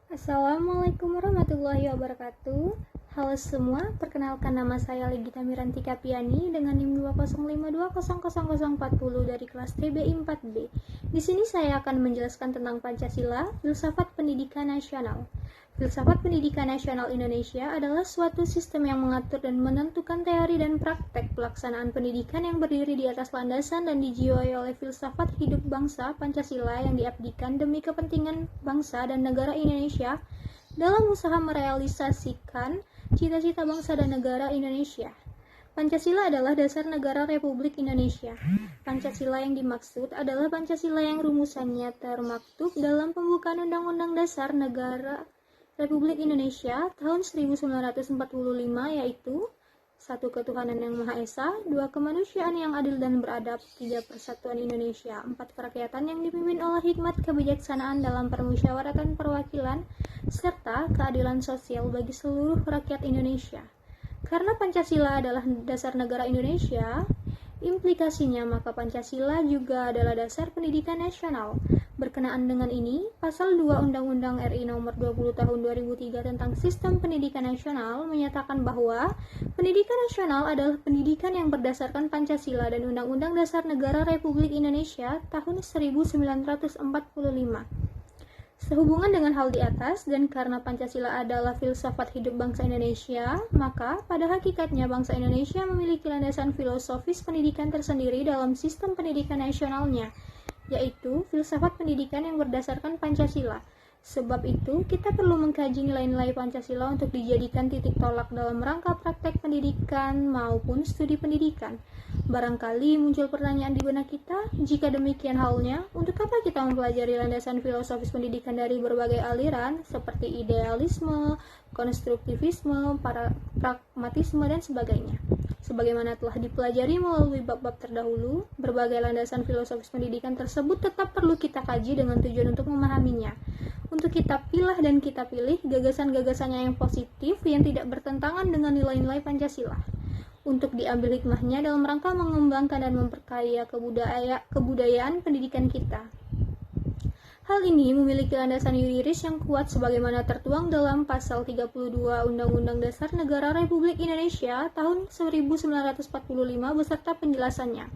Assalamualaikum warahmatullahi wabarakatuh. Halo semua, perkenalkan nama saya Legita Miranti Kapiani dengan NIM 205200040 dari kelas TBI 4B. Di sini saya akan menjelaskan tentang Pancasila, Filsafat Pendidikan Nasional. Filsafat Pendidikan Nasional Indonesia adalah suatu sistem yang mengatur dan menentukan teori dan praktek pelaksanaan pendidikan yang berdiri di atas landasan dan dijiwai oleh filsafat hidup bangsa Pancasila yang diabdikan demi kepentingan bangsa dan negara Indonesia dalam usaha merealisasikan cita-cita bangsa dan negara Indonesia. Pancasila adalah dasar negara Republik Indonesia. Pancasila yang dimaksud adalah Pancasila yang rumusannya termaktub dalam pembukaan Undang-Undang Dasar Negara Republik Indonesia tahun 1945, yaitu 1. Ketuhanan yang Maha Esa, 2. Kemanusiaan yang adil dan beradab, 3. Persatuan Indonesia, 4. Kerakyatan yang dipimpin oleh hikmat kebijaksanaan dalam permusyawaratan perwakilan, serta keadilan sosial bagi seluruh rakyat Indonesia. Karena Pancasila adalah dasar negara Indonesia, implikasinya maka Pancasila juga adalah dasar pendidikan nasional. Berkenaan dengan ini, Pasal 2 Undang-Undang RI Nomor 20 Tahun 2003 tentang Sistem Pendidikan Nasional menyatakan bahwa pendidikan nasional adalah pendidikan yang berdasarkan Pancasila dan Undang-Undang Dasar Negara Republik Indonesia tahun 1945. Sehubungan dengan hal di atas, dan karena Pancasila adalah filsafat hidup bangsa Indonesia, maka pada hakikatnya bangsa Indonesia memiliki landasan filosofis pendidikan tersendiri dalam sistem pendidikan nasionalnya, yaitu filsafat pendidikan yang berdasarkan Pancasila. Sebab itu, kita perlu mengkaji nilai-nilai Pancasila untuk dijadikan titik tolak dalam rangka praktek pendidikan maupun studi pendidikan. Barangkali muncul pertanyaan di benak kita, jika demikian halnya, untuk apa kita mempelajari landasan filosofis pendidikan dari berbagai aliran, seperti idealisme, konstruktivisme, pragmatisme, dan sebagainya. Sebagaimana telah dipelajari melalui bab-bab terdahulu, berbagai landasan filosofis pendidikan tersebut tetap perlu kita kaji dengan tujuan untuk memahaminya. Untuk kita pilah dan kita pilih gagasan-gagasannya yang positif yang tidak bertentangan dengan nilai-nilai Pancasila. Untuk diambil hikmahnya dalam rangka mengembangkan dan memperkaya kebudayaan pendidikan kita. Hal ini memiliki landasan yuridis yang kuat sebagaimana tertuang dalam Pasal 32 Undang-Undang Dasar Negara Republik Indonesia tahun 1945 beserta penjelasannya.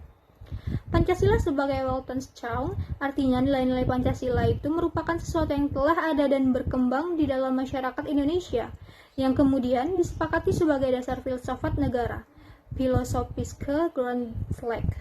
Pancasila sebagai Weltanschauung, artinya nilai-nilai Pancasila itu merupakan sesuatu yang telah ada dan berkembang di dalam masyarakat Indonesia, yang kemudian disepakati sebagai dasar filsafat negara. Philosophische Grundlage.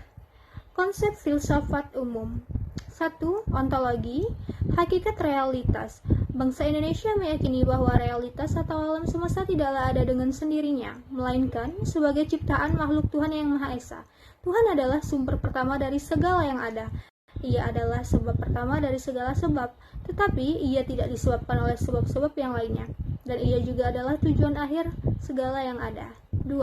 Konsep filsafat umum. 1. Ontologi, hakikat realitas. Bangsa Indonesia meyakini bahwa realitas atau alam semesta tidaklah ada dengan sendirinya, melainkan sebagai ciptaan makhluk Tuhan yang Maha Esa. Tuhan adalah sumber pertama dari segala yang ada. Ia adalah sebab pertama dari segala sebab, tetapi ia tidak disebabkan oleh sebab-sebab yang lainnya. Dan ia juga adalah tujuan akhir segala yang ada. 2.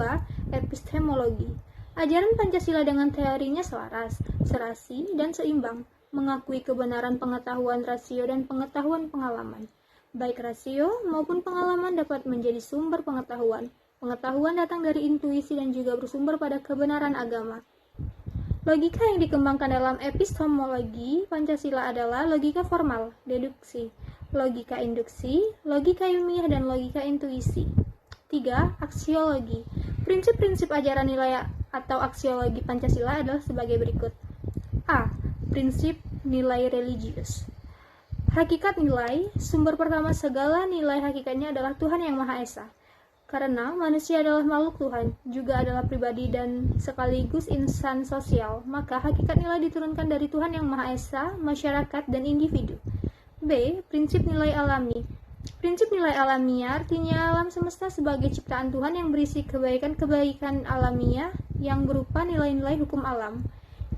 Epistemologi. Ajaran Pancasila dengan teorinya selaras, serasi, dan seimbang, mengakui kebenaran pengetahuan rasio dan pengetahuan pengalaman. Baik rasio maupun pengalaman dapat menjadi sumber pengetahuan. Pengetahuan datang dari intuisi dan juga bersumber pada kebenaran agama. Logika yang dikembangkan dalam epistemologi Pancasila adalah logika formal, deduksi, logika induksi, logika ilmiah, dan logika intuisi. 3. Aksiologi. Prinsip-prinsip ajaran nilai atau aksiologi Pancasila adalah sebagai berikut. A. Prinsip nilai religius. Hakikat nilai, sumber pertama segala nilai hakikatnya adalah Tuhan yang Maha Esa. Karena manusia adalah makhluk Tuhan, juga adalah pribadi dan sekaligus insan sosial, maka hakikat nilai diturunkan dari Tuhan yang Maha Esa, masyarakat, dan individu. B. Prinsip nilai alami. Prinsip nilai alamiah artinya alam semesta sebagai ciptaan Tuhan yang berisi kebaikan-kebaikan alamiah yang berupa nilai-nilai hukum alam.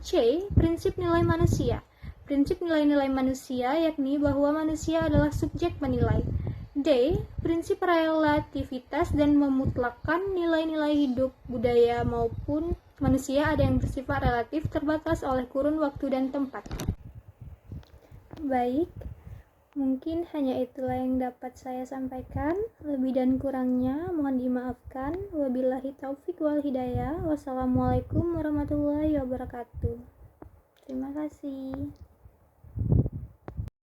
C. Prinsip nilai manusia. Prinsip nilai-nilai manusia yakni bahwa manusia adalah subjek penilai. D. Prinsip relativitas dan memutlakkan nilai-nilai hidup, budaya maupun manusia ada yang bersifat relatif terbatas oleh kurun waktu dan tempat. Baik, mungkin hanya itulah yang dapat saya sampaikan. Lebih dan kurangnya mohon dimaafkan. Wabillahi taufik wal hidayah. Wassalamualaikum warahmatullahi wabarakatuh. Terima kasih.